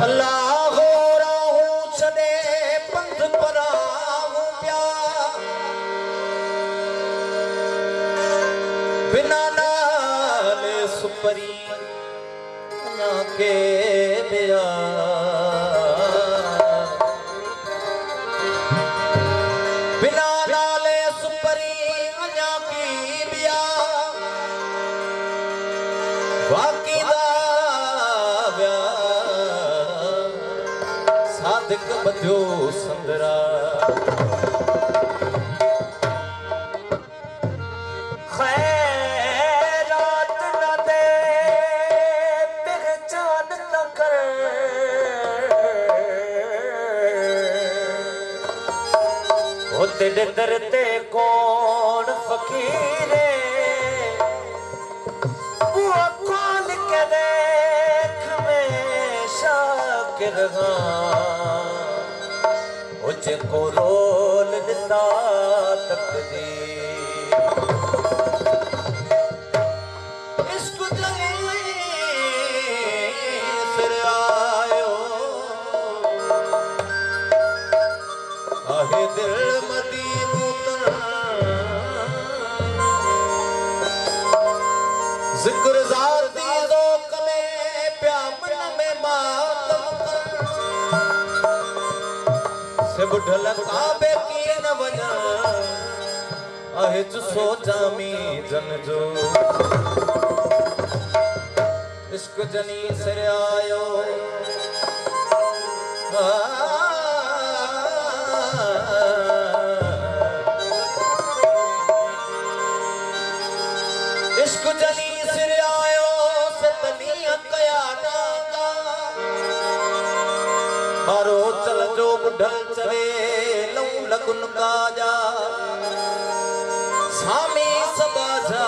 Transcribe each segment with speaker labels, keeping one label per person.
Speaker 1: अल्लाह हो राहूं छॾे पंथ पराहूं पिया बिना नाले सुपरी अञा के ॿिया बिना नाले सुपरी अञा की ॿिया बाक़ी सादिक बधियो संदरा खैरात न दे पहचान न कर ओ तेरे दर ते कौन फकीरे वो कौन के देख में शाकिर को रोल दिता तकदीर इश्क जगी सिर आयो आहे दिल मदी मुतर जिक्र ज़ाती ज़ौक़ में प्या मन में मातम कर से बुढ़ल काबे की न वञा आहे जो सोचा मी जन जो इश्क जनी सिर आयो इश्क जनी सिर आयो से तनिया कया नागा मारो चल जो बुढ़ल चवे लऊ लगुन काजा सामी सबाजा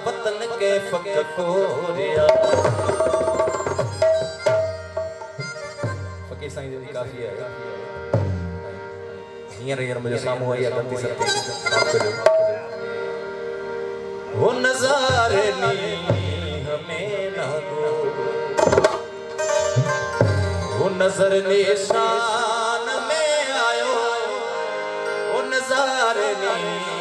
Speaker 1: वतन के फक कोरिया फकीर साईं जी काफी है हींअर मुझे सामू आई है गलती सती माफ कजो वो नज़ारे नी हमें ना दो वो नजर निशान में आयो वो नज़ारे नी